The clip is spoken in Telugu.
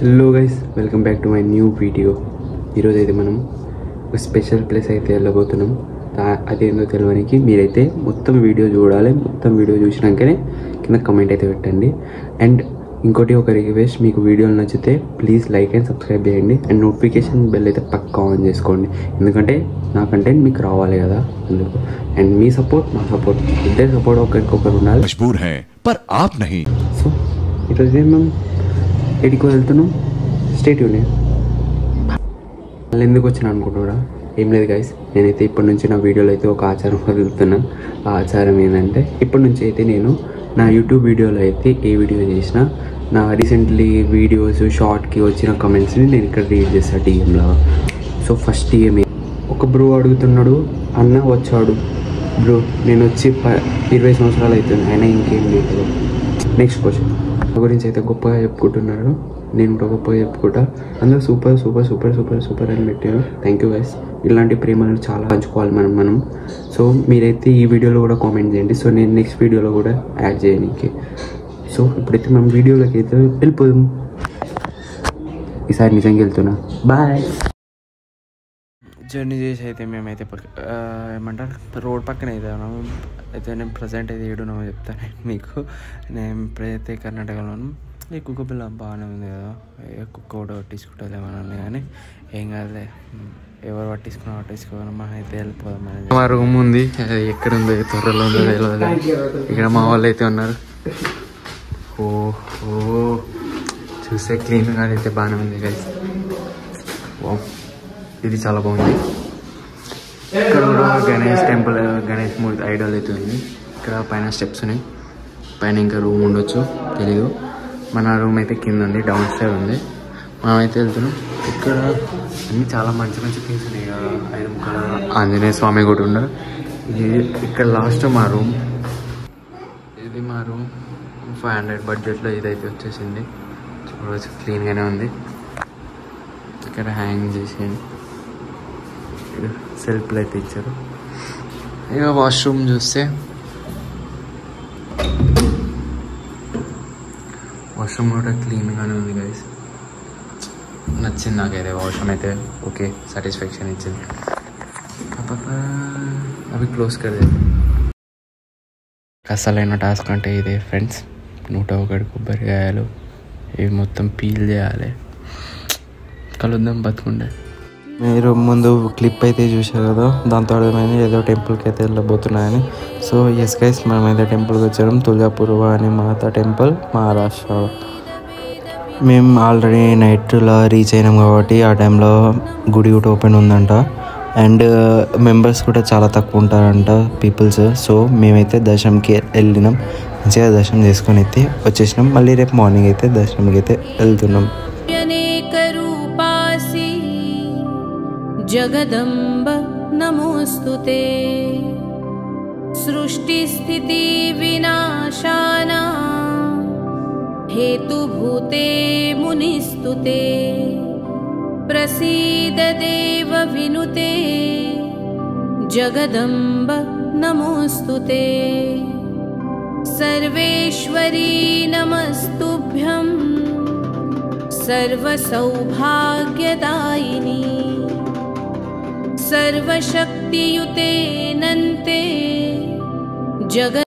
Hello guys, welcome back to my new video. ఈరోజు అయితే మనం ఒక స్పెషల్ ప్లేస్ అయితే వెళ్ళబోతున్నాం. అదేందో తెలియడానికి మీరైతే మొత్తం వీడియో చూడాలి. మొత్తం వీడియో చూసినాకనే కింద కమెంట్ అయితే పెట్టండి. అండ్ ఇంకోటి ఒక రిక్వెస్ట్, మీకు వీడియోలు నచ్చితే ప్లీజ్ లైక్ అండ్ సబ్స్క్రైబ్ చేయండి. అండ్ నోటిఫికేషన్ బెల్ అయితే పక్కా ఆన్ చేసుకోండి, ఎందుకంటే నా కంటెంట్ మీకు రావాలి కదా అందుకు. అండ్ మీ సపోర్ట్ నా సపోర్ట్, ఇద్దరు సపోర్ట్ ఒకరికొకరు ఉండాలి. మజబూర్ హై పర్ ఆప్ నహీ. సో ఈరోజు మేము ఎడికో వెళ్తున్నాం. స్టేట్ యూనియన్ వాళ్ళు ఎందుకు వచ్చినా అనుకుంటున్నా, ఏం లేదు గైస్. నేనైతే ఇప్పటి నుంచి నా వీడియోలో అయితే ఒక ఆచారం వదులుతున్నాను. ఆ ఆచారం ఏంటంటే, ఇప్పటి నుంచి అయితే నేను నా యూట్యూబ్ వీడియోలో అయితే ఏ వీడియో చేసినా నా రీసెంట్లీ వీడియోస్ షార్ట్కి వచ్చిన కమెంట్స్ని నేను ఇక్కడ రీడ్ చేస్తాను టీఎంలో. సో ఫస్ట్ టీఎం ఒక బ్రో అడుగుతున్నాడు, అన్న వచ్చాడు బ్రో, నేను వచ్చి 20 సంవత్సరాలు అవుతుంది, అయినా ఇంకేం లేదు. నెక్స్ట్ క్వశ్చన్ గురించి అయితే గొప్పగా చెప్పుకుంటున్నారు, నేను కూడా గొప్పగా చెప్పుకుంటా. అందరూ super super super super super అని పెట్టారు. Thank you guys. ఇలాంటి ప్రేమలను చాలా పంచుకోవాలి మనం. సో మీరైతే ఈ వీడియోలో కూడా కామెంట్ చేయండి, సో నేను నెక్స్ట్ వీడియోలో కూడా యాడ్ చేయడానికి. సో ఇప్పుడైతే మనం వీడియోలోకి అయితే వెళ్ళిపోదాం. ఈసారి నిజంగా వెళ్తున్నా. బాయ్. జర్నీ చేసి అయితే మేమైతే ఏమంటారు రోడ్ పక్కన అయితే నేను ప్రజెంట్ అయితే ఏడున్నామో చెప్తాను మీకు. నేను ఇప్పుడైతే కర్ణాటకలోను. ఈ కుక్క పిల్ల బాగానే ఉంది కదా, కుక్క కూడా పట్టించుకుంటుందేమోనని, కానీ ఏం కాదులే, ఎవరు పట్టించుకోవాలి. మనం అయితే వెళ్ళిపోదాం. మా రూమ్ ఉంది, అది ఎక్కడ ఉందో త్వరలో ఉందో తెలియదు. ఇక్కడ మా వాళ్ళు అయితే ఉన్నారు. ఓహో, చూస్తే క్లీన్గా అయితే బాగానే ఉంది గైస్. ఇది చాలా బాగుంది. ఇక్కడ కూడా గణేష్ టెంపుల్, గణేష్ మూర్తి ఐడల్ అయితే ఉంది. ఇక్కడ పైన స్టెప్స్ ఉన్నాయి, పైన ఇంకా రూమ్ ఉండొచ్చు తెలీదు. మన రూమ్ అయితే కింద ఉంది, డౌన్ స్టైర్ ఉంది. మనమైతే వెళ్తున్నాం. ఇక్కడ అన్నీ చాలా మంచి మంచి థింగ్స్ ఉన్నాయి కదా. 5 ముక్కల ఆంజనేయ స్వామి కూడా ఉండరు. ఇక్కడ లాస్ట్ మా రూమ్, ఇది మా రూమ్. 500 బడ్జెట్లో ఇదైతే వచ్చేసింది. చూడవచ్చు, క్లీన్గానే ఉంది. ఇక్కడ హ్యాంగ్ చేసేయండి, సెల్ఫ్లు అయితే ఇచ్చారు. ఇక వాష్రూమ్ చూస్తే, వాష్రూమ్ కూడా క్లీన్గానే ఉంది గైస్. నచ్చింది నాకైతే వాష్రూమ్ అయితే. ఓకే, సాటిస్ఫాక్షన్ ఇచ్చింది. అవి క్లోజ్ కదే. అసలైన టాస్క్ అంటే ఇదే ఫ్రెండ్స్. 101 కొబ్బరికాయలు ఇవి మొత్తం పీల్ చేయాలి. కలుద్దాం బతుకుండే. మీరు ముందు క్లిప్ అయితే చూసారు కదా, దాంతో అర్థమైంది ఏదో టెంపుల్కి అయితే వెళ్ళబోతున్నాయని. సో ఎస్ గైస్, మనమైతే టెంపుల్కి వచ్చాం. తులజాపూర్ వాణి మాత టెంపుల్, మహారాష్ట్ర. మేము ఆల్రెడీ నైట్లో రీచ్ అయినాం కాబట్టి ఆ టైంలో గుడి కూడా ఓపెన్ ఉందంట. అండ్ మెంబర్స్ కూడా చాలా తక్కువ ఉంటారంట, పీపుల్స్. సో మేమైతే దర్శనంకి వెళ్ళినాం. మంచిగా దర్శనం చేసుకొని అయితే వచ్చేసినాం. మళ్ళీ రేపు మార్నింగ్ అయితే దర్శనంకి అయితే వెళ్తున్నాం. జగదంబ నమోస్తుతే, సృష్టి స్థితి వినాశాన हेतुभूते मुनिस्तुते, प्रसीद देव विनुते, जगदम्ब नमोस्तुते, सर्वेश्वरी नमस्तुभ्यं, सर्वसौभाग्यदायिनी, सर्वशक्तियुते नन्ते, जगत्